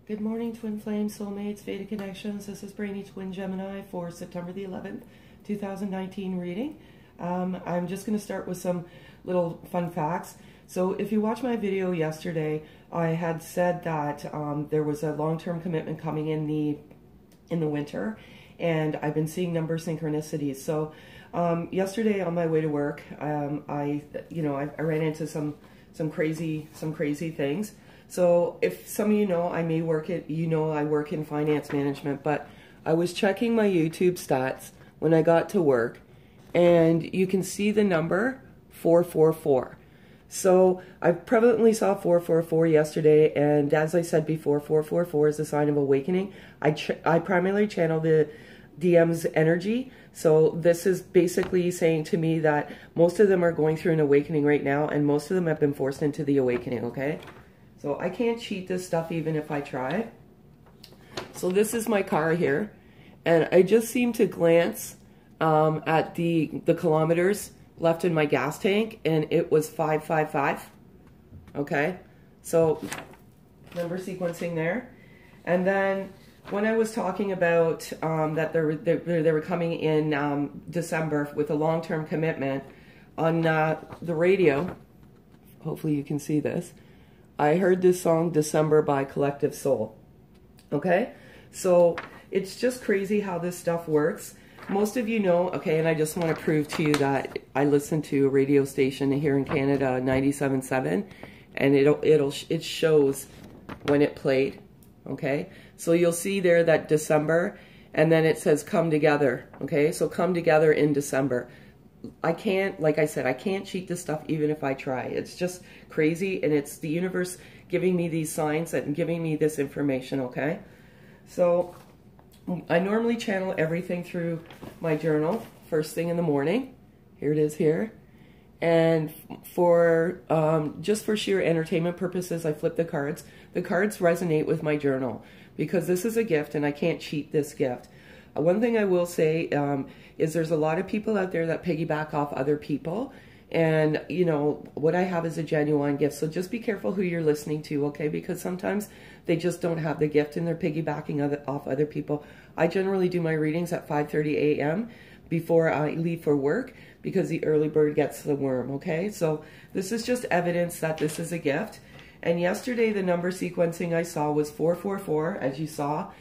Good morning, Twin Flames, Soulmates, Vedic Connections. This is Brainy Twin Gemini for September the 11th, 2019 reading. I'm just going to start with some little fun facts. So if you watched my video yesterday, I had said that there was a long-term commitment coming in the winter, and I've been seeing number synchronicities. So yesterday on my way to work, I ran into some crazy things. So if some of you know, I work in finance management, but I was checking my YouTube stats when I got to work, and you can see the number 444. So I prevalently saw 444 yesterday, and as I said before, 444 is a sign of awakening. I primarily channel the DM's energy, so this is basically saying to me that most of them are going through an awakening right now, and most of them have been forced into the awakening, okay? So I can't cheat this stuff even if I try. So this is my car here, and I just seem to glance at the kilometers left in my gas tank, and it was 555. Okay, so number sequencing there. And then when I was talking about that they were coming in December with a long-term commitment on the radio, hopefully you can see this, I heard this song December by Collective Soul. Okay, so it's just crazy how this stuff works. Most of you know, okay, and I just want to prove to you that I listen to a radio station here in Canada, 97.7, and it shows when it played. Okay, so you'll see there that December, and then it says come together. Okay, so come together in December. I can't, like I said, I can't cheat this stuff even if I try. It's just crazy, and it's the universe giving me these signs and giving me this information, okay? So I normally channel everything through my journal first thing in the morning. Here it is here. And for just for sheer entertainment purposes, I flip the cards. The cards resonate with my journal because this is a gift and I can't cheat this gift. One thing I will say is there's a lot of people out there that piggyback off other people, and you know what I have is a genuine gift. So just be careful who you're listening to, okay? Because sometimes they just don't have the gift and they're piggybacking off other people. I generally do my readings at 5:30 a.m. before I leave for work because the early bird gets the worm, okay? So this is just evidence that this is a gift. And yesterday the number sequencing I saw was 444, as you saw.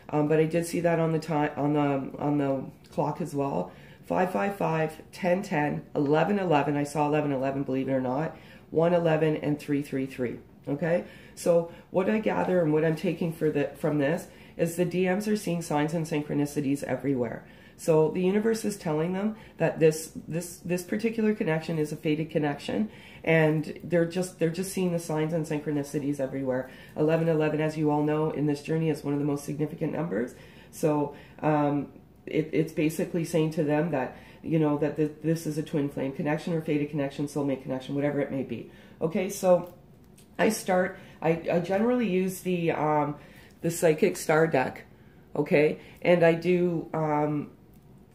But I did see that on the clock as well. 555, 1010, 1111. I saw 1111, believe it or not. 111 and 333. Okay. So what I gather and what I'm taking from this is the DMs are seeing signs and synchronicities everywhere. So the universe is telling them that this particular connection is a fated connection, and they're just seeing the signs and synchronicities everywhere. 1111, as you all know, in this journey is one of the most significant numbers. So it's basically saying to them that, you know, that this is a twin flame connection or fated connection, soulmate connection, whatever it may be. Okay, so I generally use the Psychic Star deck, okay, and I do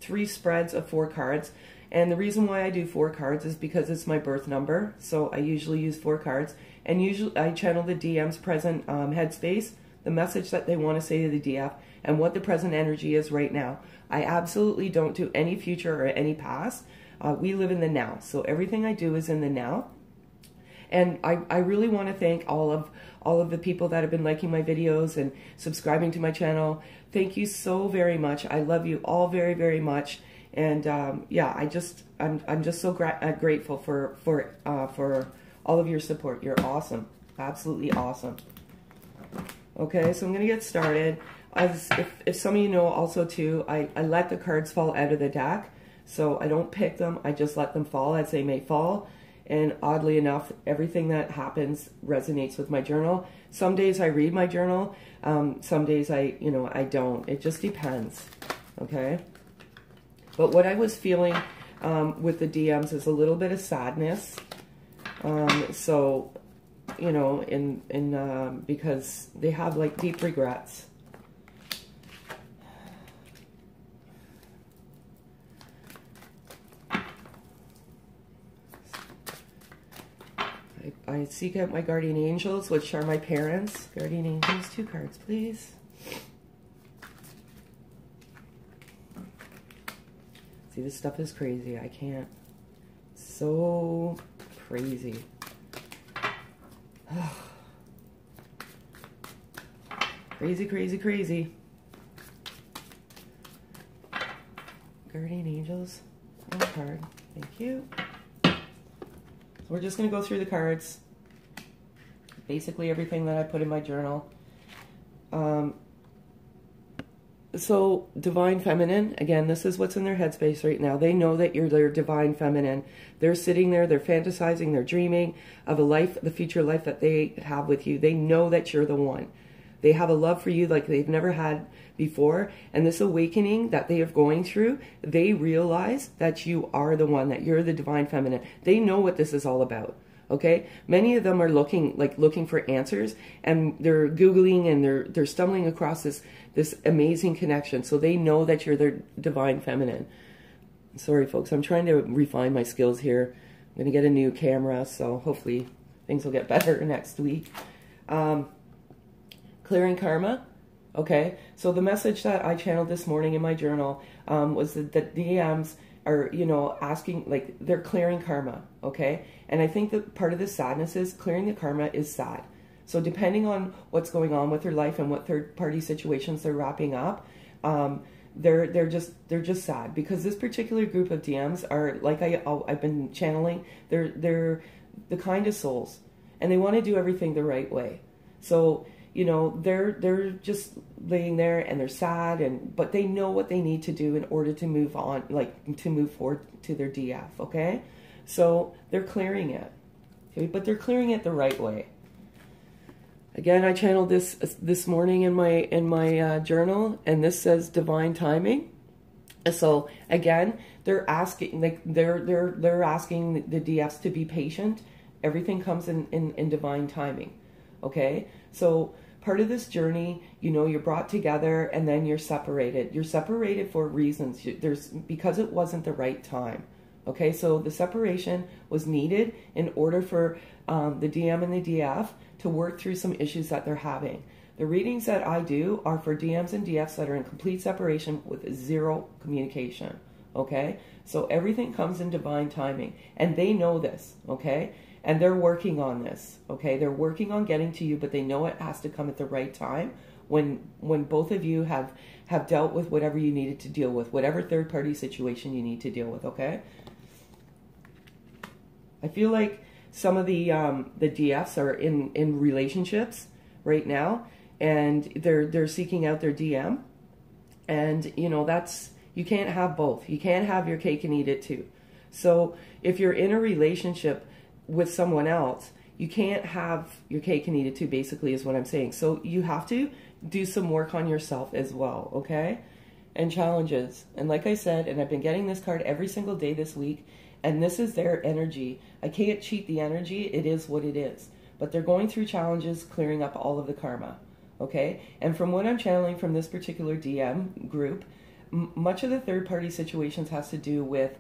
3 spreads of 4 cards. And the reason why I do 4 cards is because it's my birth number. So I usually use 4 cards. And usually I channel the DM's present headspace, the message that they want to say to the DF, and what the present energy is right now. I absolutely don't do any future or any past. We live in the now. So everything I do is in the now. And I really want to thank all of the people that have been liking my videos and subscribing to my channel. Thank you so very much. I love you all very, very much. And yeah, I'm just so grateful for all of your support. You're awesome, absolutely awesome. Okay, so I'm gonna get started. If some of you know also too, I let the cards fall out of the deck, so I don't pick them. I just let them fall as they may fall. And oddly enough, everything that happens resonates with my journal. Some days I read my journal, some days I don't. It just depends, okay? But what I was feeling with the DMs is a little bit of sadness. So, you know, because they have like deep regrets. I seek out my guardian angels, which are my parents. Guardian angels, 2 cards, please. See, this stuff is crazy. I can't. So crazy. Crazy, crazy, crazy. Guardian angels. 1 card. Thank you. So we're just going to go through the cards. Basically everything that I put in my journal. So, Divine Feminine, again, this is what's in their headspace right now. They know that you're their Divine Feminine. They're sitting there, they're fantasizing, they're dreaming of a life, the future life that they have with you. They know that you're the one. They have a love for you like they've never had before. And this awakening that they are going through, they realize that you are the one, that you're the Divine Feminine. They know what this is all about. Okay, many of them are looking for answers, and they're Googling and they're stumbling across this amazing connection. So they know that you're their Divine Feminine. Sorry, folks, I'm trying to refine my skills here. I'm going to get a new camera, so hopefully things will get better next week. Clearing karma. Okay, so the message that I channeled this morning in my journal was that the DMs are, you know, asking, like, they're clearing karma, okay? And I think that part of the sadness is clearing the karma is sad. So depending on what's going on with their life and what third-party situations they're wrapping up, they're just sad, because this particular group of DMs are, like I've been channeling, they're the kindest souls, and they want to do everything the right way. So, you know, they're just laying there and they're sad, but they know what they need to do in order to move on, like to move forward to their DF, okay? So they're clearing it, okay? But they're clearing it the right way. Again, I channeled this morning in my journal, and this says divine timing. So again, they're asking, like, they're asking the DFs to be patient. Everything comes in divine timing, okay? So part of this journey, you know, you're brought together and then you're separated. You're separated for reasons. Because it wasn't the right time. Okay, so the separation was needed in order for the DM and the DF to work through some issues that they're having. The readings that I do are for DMs and DFs that are in complete separation with 0 communication. Okay, so everything comes in divine timing, and they know this. Okay. And they're working on this, okay? They're working on getting to you, but they know it has to come at the right time when both of you have dealt with whatever you needed to deal with, whatever third-party situation you need to deal with, okay? I feel like some of the DFs are in relationships right now, and they're seeking out their DM, and you know, you can't have both. You can't have your cake and eat it too. So if you're in a relationship with someone else, you can't have your cake and eat it too, basically, is what I'm saying. So you have to do some work on yourself as well, okay? And challenges. And like I said, and I've been getting this card every single day this week, and this is their energy. I can't cheat the energy. It is what it is. But they're going through challenges, clearing up all of the karma, okay? And from what I'm channeling from this particular DM group, much of the third-party situations has to do with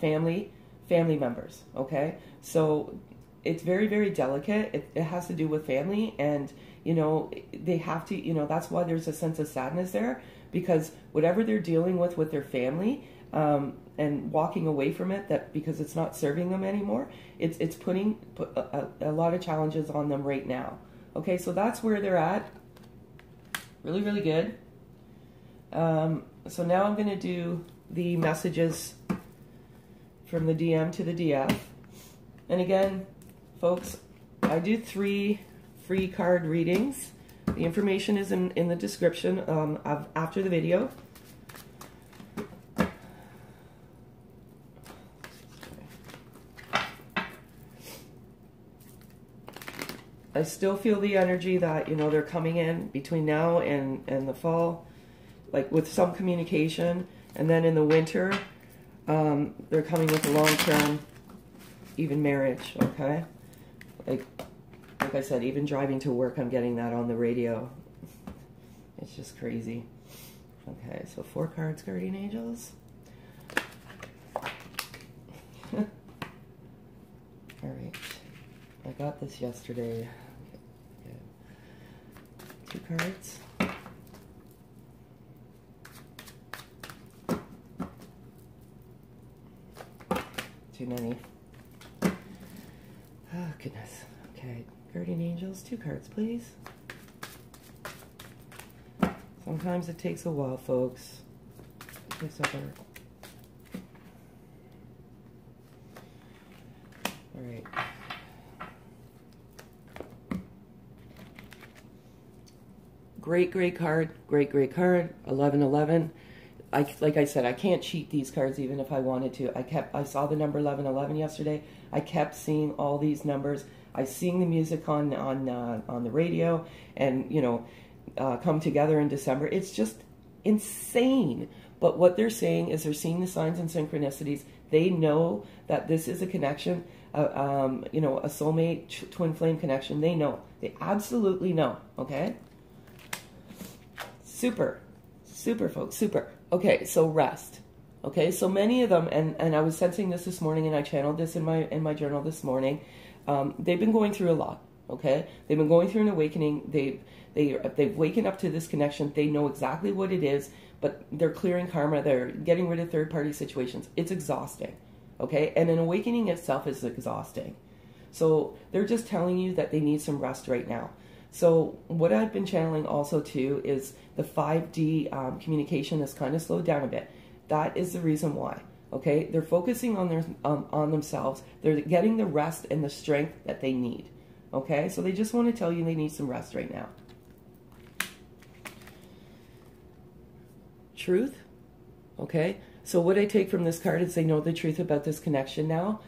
family members, okay? So it's very, very delicate. It has to do with family, and, you know, they have to, you know, that's why there's a sense of sadness there, because whatever they're dealing with their family, and walking away from it, that because it's not serving them anymore, it's putting a lot of challenges on them right now. Okay, so that's where they're at. Really, really good. So now I'm going to do the messages from the DM to the DF. And again, folks, I do 3 free card readings. The information is in the description after the video. I still feel the energy that, you know, they're coming in between now and the fall, like with some communication, and then in the winter, they're coming with a long-term, even marriage, okay? Like I said, even driving to work, I'm getting that on the radio. It's just crazy. Okay, so 4 cards, Guardian Angels. All right. I got this yesterday. Okay. 2 cards. Too many. Oh, goodness. Okay. Guardian Angels, 2 cards, please. Sometimes it takes a while, folks. All right. Great card. Great card. 1111. Like I said, I can't cheat these cards even if I wanted to. I saw the number 1111 yesterday. I kept seeing all these numbers. I seeing the music on the radio, and you know, come together in December. It's just insane. But what they're saying is they're seeing the signs and synchronicities. They know that this is a connection, you know, a soulmate twin flame connection. They know. They absolutely know. Okay. Super, folks. Super. Okay, so rest. Okay, so many of them, and I was sensing this morning, and I channeled this in my journal this morning. They've been going through a lot. Okay, they've been going through an awakening. They've waken up to this connection. They know exactly what it is, but they're clearing karma. They're getting rid of third-party situations. It's exhausting. Okay, and an awakening itself is exhausting. So they're just telling you that they need some rest right now. So what I've been channeling also too is the 5D communication has kind of slowed down a bit. That is the reason why. Okay, they're focusing on on themselves. They're getting the rest and the strength that they need. Okay, so they just want to tell you they need some rest right now. Truth. Okay, so what I take from this card is they know the truth about this connection now.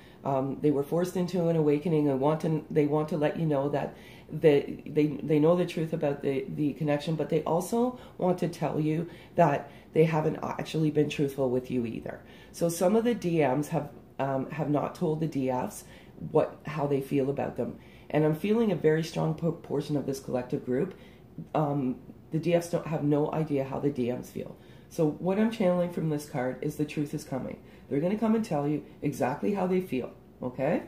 They were forced into an awakening and they want to let you know that they know the truth about the connection, but they also want to tell you that they haven't actually been truthful with you either. So some of the DMs have not told the DFs how they feel about them. And I'm feeling a very strong portion of this collective group. The DFs have no idea how the DMs feel. So what I'm channeling from this card is the truth is coming. They're going to come and tell you exactly how they feel, okay?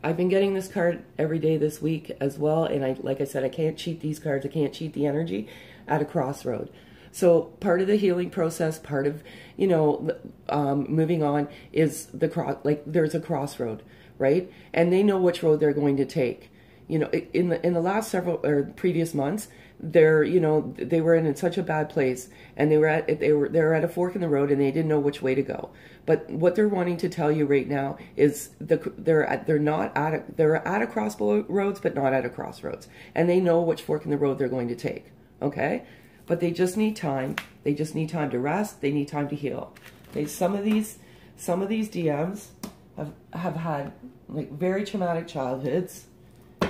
I've been getting this card every day this week as well, and like I said, I can't cheat these cards. I can't cheat the energy at a crossroad. So part of the healing process, part of, you know, moving on is there's a crossroad, right? And they know which road they're going to take. You know, in the last several or previous months, they were in such a bad place, and they were at a fork in the road, and they didn't know which way to go. But what they're wanting to tell you right now is they're at a crossroads, but not at a crossroads, and they know which fork in the road they're going to take. Okay, but they just need time. They just need time to rest. They need time to heal. Okay, some of these DMs have had like very traumatic childhoods.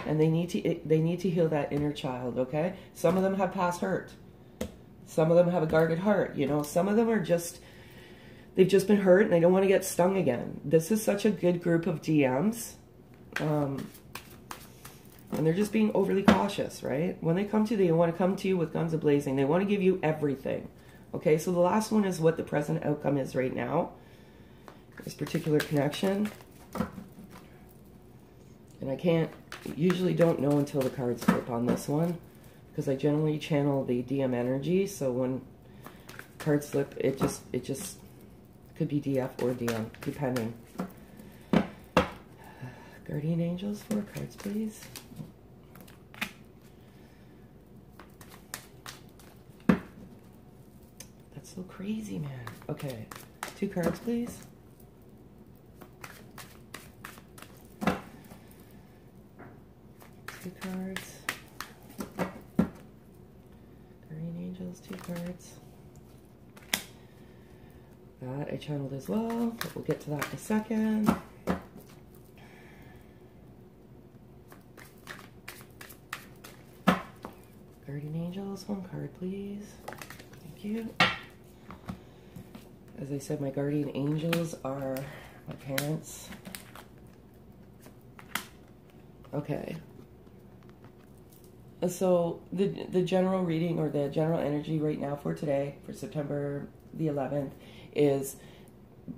And they need to heal that inner child, okay? Some of them have past hurt. Some of them have a guarded heart, you know. Some of them are they've just been hurt and they don't want to get stung again. This is such a good group of DMs. And they're just being overly cautious, right? When they come to you, they want to come to you with guns a-blazing. They want to give you everything, okay? So the last one is what the present outcome is right now. This particular connection. And I usually don't know until the cards flip on this one, because I generally channel the DM energy, so when cards flip, it just could be DF or DM, depending. Guardian Angels, 4 cards, please. That's so crazy, man. Okay, 2 cards, please. Cards. Guardian Angels, 2 cards. That I channeled as well, but we'll get to that in a second. Guardian Angels, 1 card, please. Thank you. As I said, my guardian angels are my parents. Okay. So the general reading, or the general energy right now for today, for September the 11th, is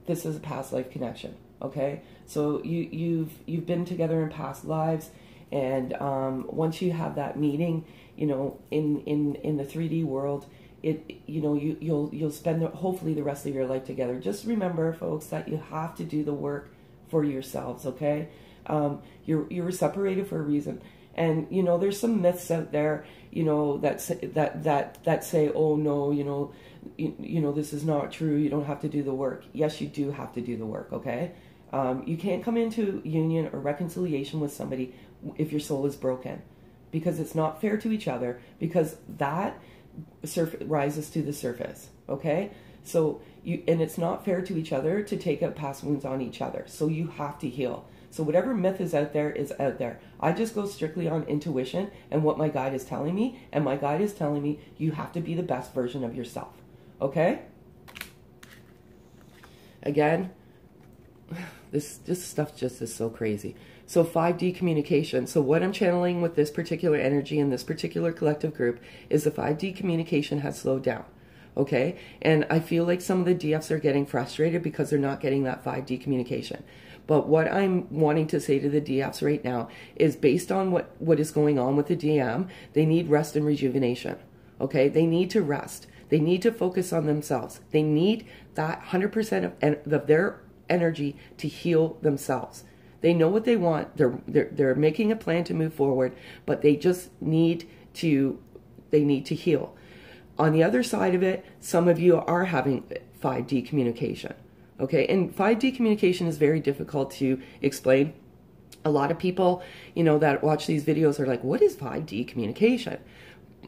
this is a past life connection. Okay, so you've been together in past lives, and once you have that meeting, you know, in the 3D world, you'll spend hopefully the rest of your life together. Just remember, folks, that you have to do the work for yourselves. Okay, you were separated for a reason. And, you know, there's some myths out there, you know, that say, oh, no, you know, this is not true. You don't have to do the work. Yes, you do have to do the work, okay? You can't come into union or reconciliation with somebody if your soul is broken, because it's not fair to each other, because that rises to the surface, okay? So, and it's not fair to each other to take up past wounds on each other. So you have to heal. So whatever myth is out there is out there. I just go strictly on intuition and what my guide is telling me. And my guide is telling me you have to be the best version of yourself. Okay? Again, this stuff just is so crazy. So 5D communication. So what I'm channeling with this particular energy in this particular collective group is the 5D communication has slowed down. Okay? And I feel like some of the DFs are getting frustrated because they're not getting that 5D communication. But what I'm wanting to say to the DFs right now is, based on what is going on with the DM, they need rest and rejuvenation. Okay? They need to rest. They need to focus on themselves. They need that 100% of their energy to heal themselves. They know what they want. They're making a plan to move forward, but they just need to heal. On the other side of it, some of you are having 5D communication. Okay, and 5D communication is very difficult to explain. A lot of people, you know, that watch these videos are like, what is 5D communication?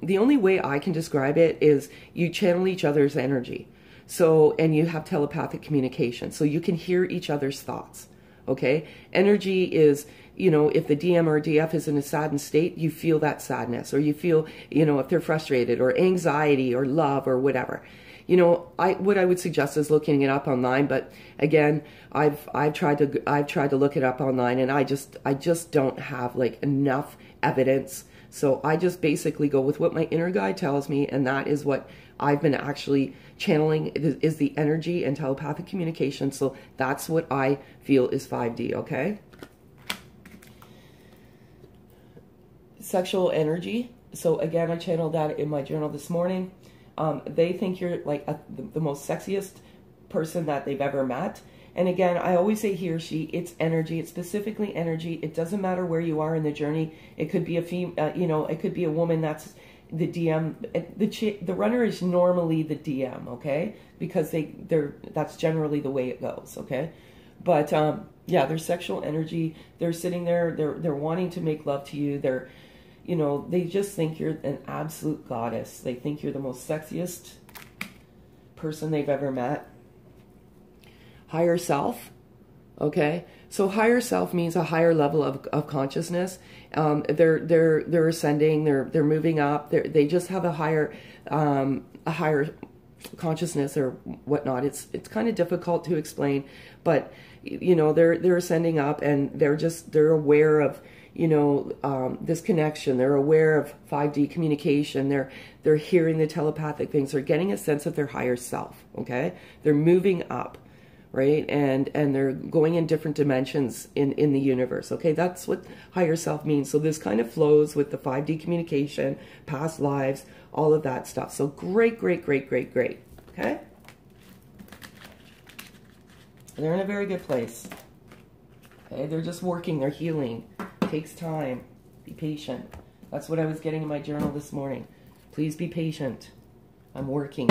The only way I can describe it is you channel each other's energy. So, and you have telepathic communication. So you can hear each other's thoughts. Okay, energy is, you know, if the DM or DF is in a saddened state, you feel that sadness, or you feel, you know, if they're frustrated, or anxiety, or love, or whatever. You know, what I would suggest is looking it up online. But again, I've tried to look it up online, and I just don't have like enough evidence. So I just basically go with what my inner guide tells me, and that is what I've been actually channeling is the energy and telepathic communication. So that's what I feel is 5D. Okay. Sexual energy. So again, I channeled that in my journal this morning. They think you're like the most sexiest person that they've ever met. And again, I always say he or she, it's energy. It's specifically energy. It doesn't matter where you are in the journey. It could be a female, you know, it could be a woman that's the DM. The runner is normally the DM, okay? Because that's generally the way it goes, okay? But yeah, their sexual energy, they're sitting there, they're wanting to make love to you. You know, they just think you're an absolute goddess. They think you're the most sexiest person they've ever met. Higher self, okay? So higher self means a higher level of consciousness. They're ascending. They're moving up. They just have a higher consciousness or whatnot. It's kind of difficult to explain, but you know, they're ascending up, and they're aware of, you know, this connection. They're aware of 5D communication. They're hearing the telepathic things. They're getting a sense of their higher self. Okay, they're moving up, right? And they're going in different dimensions in the universe. Okay, that's what higher self means. So this kind of flows with the 5D communication, past lives, all of that stuff. So great. Okay, they're in a very good place. Okay, they're just working. They're healing. Takes time. Be patient. That's what I was getting in my journal this morning. Please be patient. I'm working.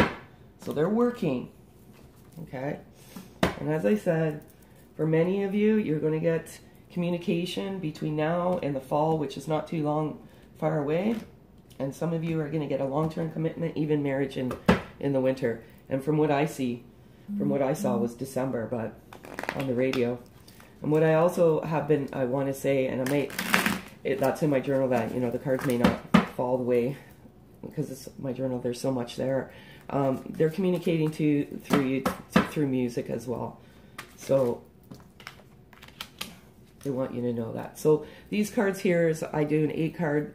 So they're working. Okay. And as I said, for many of you, you're going to get communication between now and the fall, which is not too far away. And some of you are going to get a long-term commitment, even marriage in the winter. And from what I see, from what I saw was December, but on the radio. And what I also I want to say, and that's in my journal, that, you know, the cards may not fall the way, because it's my journal, there's so much there. They're communicating through music as well. So they want you to know that. So these cards here is, I do an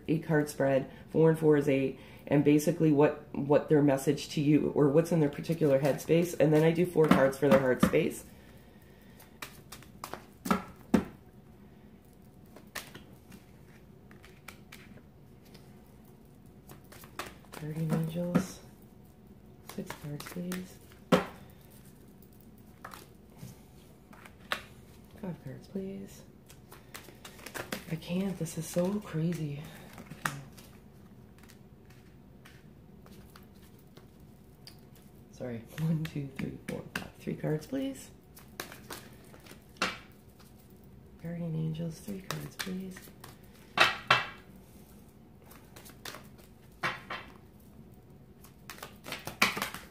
8 card spread. 4 and 4 is 8. And basically what their message to you, or what's in their particular headspace. And then I do 4 cards for their heart space. Guardian Angels. 6 cards, please. 5 cards, please. I can't. This is so crazy. Okay. Sorry. 1, 2, 3, 4, 5. 3 cards, please. Guardian Angels. 3 cards, please.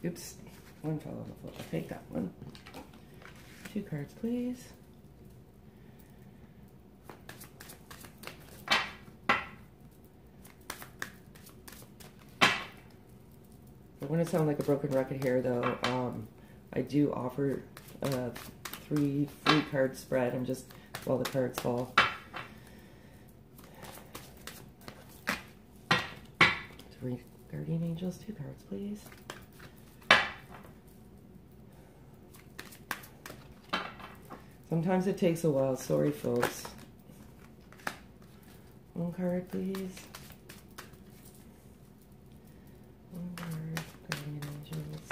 Oops. 1 fell on the floor. I'll take that one. 2 cards, please. I want to sound like a broken record here, though. I do offer a 3 free card spread. I'm just, while the cards fall. 3 Guardian Angels, 2 cards, please. Sometimes it takes a while. Sorry, folks. 1 card, please. 1 card, Guardian Angels.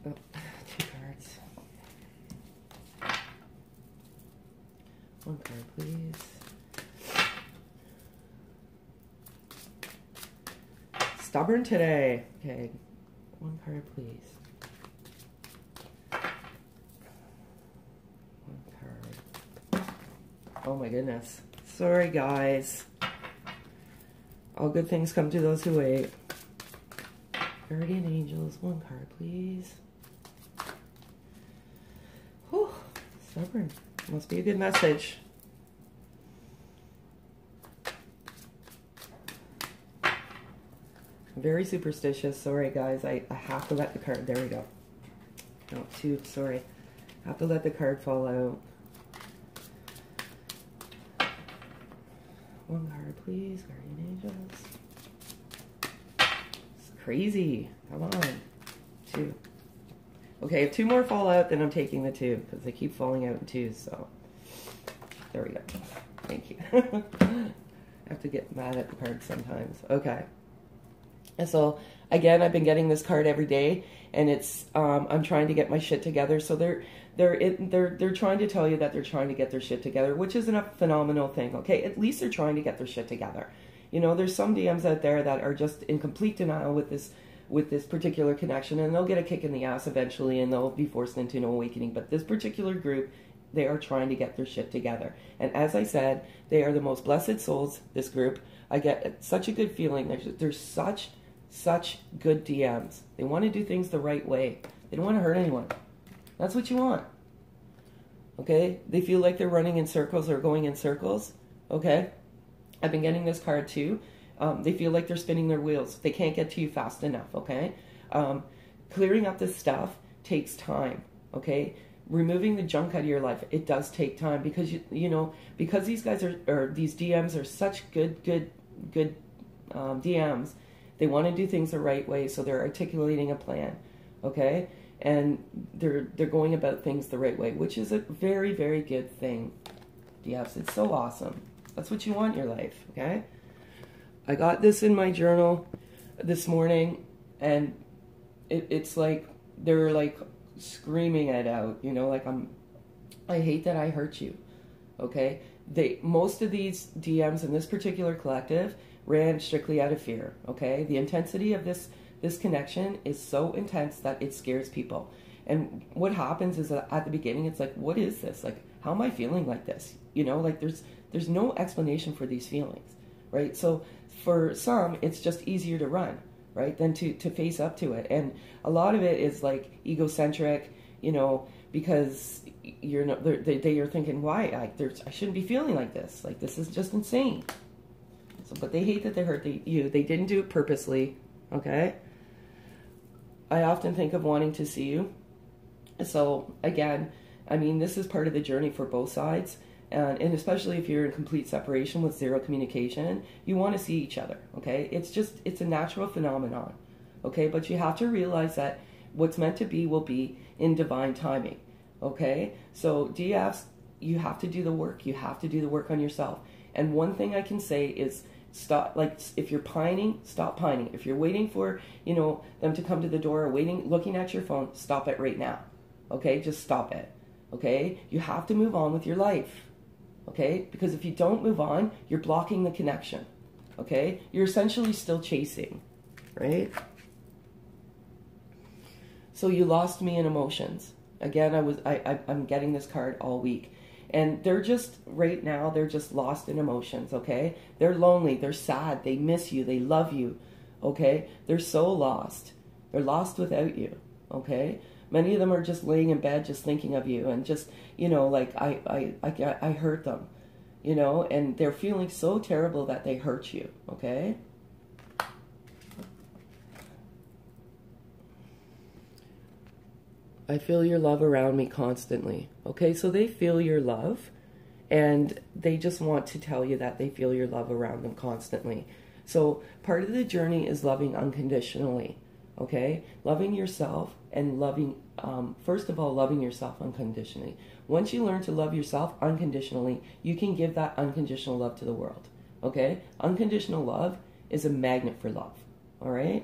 Oh, 2 cards. 1 card, please. Stubborn today. Okay. 1 card, please. 1 card. Oh my goodness. Sorry, guys. All good things come to those who wait. Guardian Angels, 1 card, please. Whew, stubborn. Must be a good message. Very superstitious. Sorry, guys. I have to let the card. There we go. No, 2. Sorry. I have to let the card fall out. 1 card, please. Guardian Angels. It's crazy. Come on. 2. Okay, if 2 more fall out, then I'm taking the 2 because they keep falling out in 2s. So there we go. Thank you. I have to get mad at the cards sometimes. Okay. And so again, I've been getting this card every day, and it's I'm trying to get my shit together. So they're trying to tell you that they're trying to get their shit together, which isn't a phenomenal thing. Okay, at least they're trying to get their shit together. You know, there's some DMs out there that are just in complete denial with this particular connection, and they'll get a kick in the ass eventually, and they'll be forced into an awakening. But this particular group, they are trying to get their shit together. And as I said, they are the most blessed souls, this group. I get such a good feeling. There's such good DMs. They want to do things the right way. They don't want to hurt anyone. That's what you want. Okay? They feel like they're running in circles or going in circles. Okay? I've been getting this card too. They feel like they're spinning their wheels. They can't get to you fast enough. Okay? Clearing up this stuff takes time. Okay? Removing the junk out of your life, it does take time, because you know, because these guys are these DMs are such good DMs. They want to do things the right way, so they're articulating a plan, okay? And they're going about things the right way, which is a very, very good thing. Yes, it's so awesome. That's what you want in your life, okay? I got this in my journal this morning, and it's like they're like screaming it out, you know, like I hate that I hurt you, okay? Most of these DMs in this particular collective ran strictly out of fear, okay? The intensity of this connection is so intense that it scares people. And what happens is that at the beginning, it's like, what is this? Like, how am I feeling like this? You know, like there's no explanation for these feelings, right? So for some, it's just easier to run, right, than to face up to it. And a lot of it is like egocentric, you know, because you're thinking, why? I shouldn't be feeling like this. Like, this is just insane. So, but they hate that they hurt you. They didn't do it purposely, okay? I often think of wanting to see you. So, again, I mean, this is part of the journey for both sides. And especially if you're in complete separation with 0 communication, you want to see each other, okay? It's a natural phenomenon, okay? But you have to realize that what's meant to be will be in divine timing, okay? So DFs, you have to do the work. You have to do the work on yourself. And one thing I can say is stop. Like, if you're pining, stop pining. If you're waiting for, you know, them to come to the door, or waiting, looking at your phone, stop it right now. Okay, just stop it. Okay, you have to move on with your life. Okay, because if you don't move on, you're blocking the connection. Okay, you're essentially still chasing, right? So you lost me in emotions. Again, I'm getting this card all week. And they're just, right now, they're just lost in emotions, okay? They're lonely, they're sad, they miss you, they love you, okay? They're so lost. They're lost without you, okay? Many of them are just laying in bed just thinking of you, and just, you know, like, I hurt them, you know? And they're feeling so terrible that they hurt you, okay? I feel your love around me constantly. Okay, so they feel your love, and they just want to tell you that they feel your love around them constantly. So part of the journey is loving unconditionally. Okay, loving yourself and loving, first of all, loving yourself unconditionally. Once you learn to love yourself unconditionally, you can give that unconditional love to the world. Okay, unconditional love is a magnet for love. All right,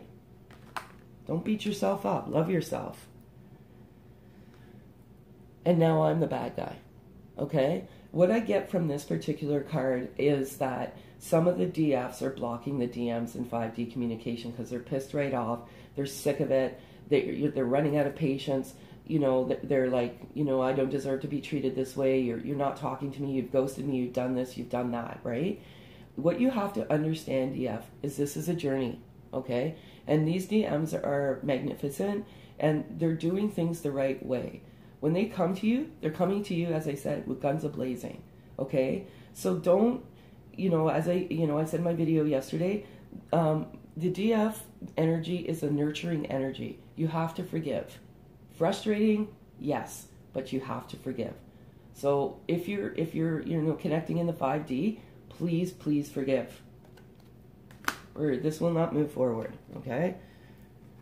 don't beat yourself up. Love yourself. And now I'm the bad guy, okay? What I get from this particular card is that some of the DFs are blocking the DMs in 5D communication because they're pissed right off. They're sick of it. They're running out of patience. You know, they're like, you know, I don't deserve to be treated this way. You're not talking to me. You've ghosted me. You've done this. You've done that, right? What you have to understand, DF, is this is a journey, okay? And these DMs are magnificent, and they're doing things the right way. When they come to you, they're coming to you, as I said, with guns a-blazing, okay? So don't, you know, as I said in my video yesterday, the DF energy is a nurturing energy. You have to forgive. Frustrating, yes, but you have to forgive. So if you're you know, connecting in the 5D, please forgive, or this will not move forward, okay?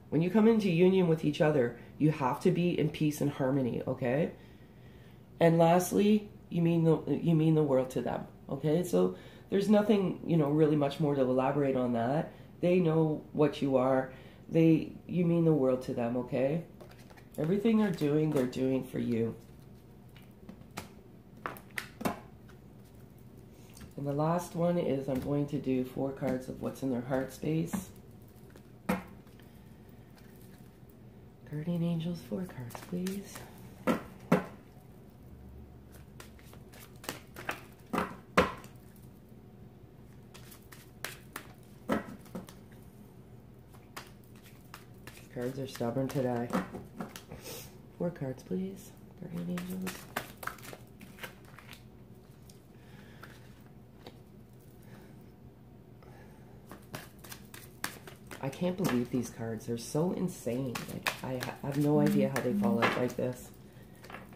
When you come into union with each other, you have to be in peace and harmony, okay? And lastly, you mean the world to them, okay? So there's nothing, you know, really much more to elaborate on that. They know what you are. You mean the world to them, okay? Everything they're doing for you. And the last one is I'm going to do 4 cards of what's in their heart space. Guardian Angels, 4 cards, please. Cards are stubborn today. 4 cards, please. Guardian Angels. I can't believe these cards. They're so insane. Like, I have no idea how they fall out like this.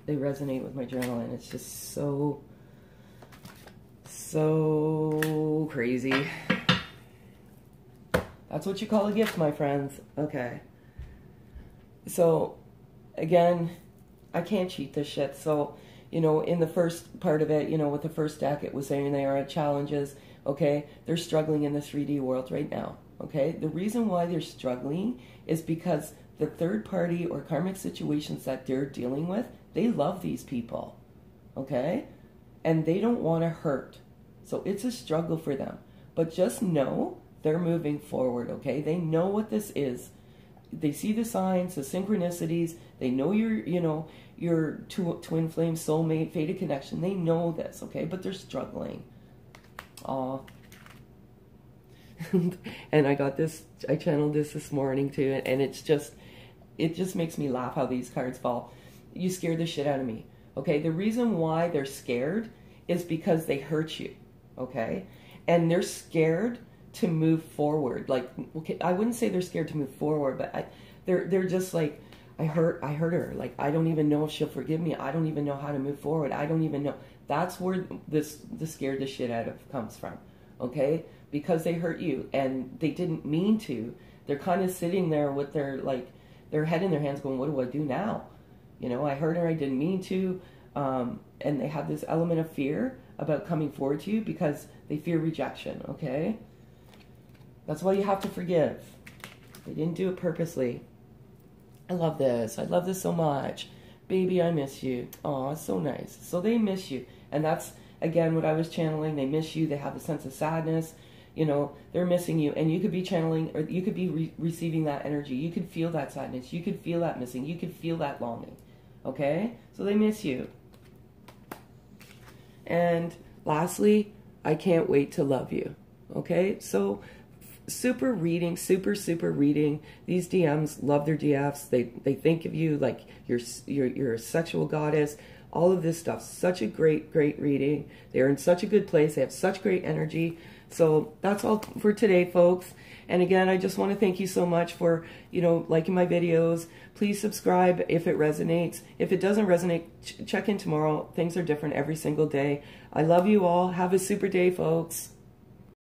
They resonate with my journal, and it's just so crazy. That's what you call a gift, my friends. Okay. So, again, I can't cheat this shit. So, you know, in the first part of it, you know, with the first deck, it was saying they are at challenges. Okay, they're struggling in the 3D world right now. Okay, the reason why they're struggling is because the third party or karmic situations that they're dealing with, they love these people, okay? And they don't want to hurt. So it's a struggle for them. But just know they're moving forward, okay? They know what this is. They see the signs, the synchronicities. They know your twin flame, soulmate, fated connection. They know this, okay? But they're struggling. Aw. And I got this, I channeled this morning too, and it just makes me laugh how these cards fall. You scared the shit out of me, okay? The reason why they're scared is because they hurt you, okay? And they're scared to move forward. Like, okay, I wouldn't say they're scared to move forward, but they're just like, I hurt her. Like, I don't even know if she'll forgive me. I don't even know how to move forward. I don't even know. That's where the scared the shit out of comes from, okay? Because they hurt you and they didn't mean to. They're kind of sitting there with their head in their hands going, what do I do now? You know, I hurt her, I didn't mean to. And they have this element of fear about coming forward to you because they fear rejection, okay? That's why you have to forgive. They didn't do it purposely. I love this. I love this so much. Baby, I miss you. Oh, it's so nice. So they miss you. And that's, again, what I was channeling. They miss you. They have a sense of sadness. You know, they're missing you. And you could be channeling, or you could be receiving that energy. You could feel that sadness. You could feel that missing. You could feel that longing. Okay? So they miss you. And lastly, I can't wait to love you. Okay? So super reading, super reading. These DMs love their DFs. They think of you like you're a sexual goddess. All of this stuff. Such a great reading. They're in such a good place. They have such great energy. So that's all for today, folks. And again, I just want to thank you so much for, you know, liking my videos. Please subscribe if it resonates. If it doesn't resonate, check in tomorrow. Things are different every single day. I love you all. Have a super day, folks.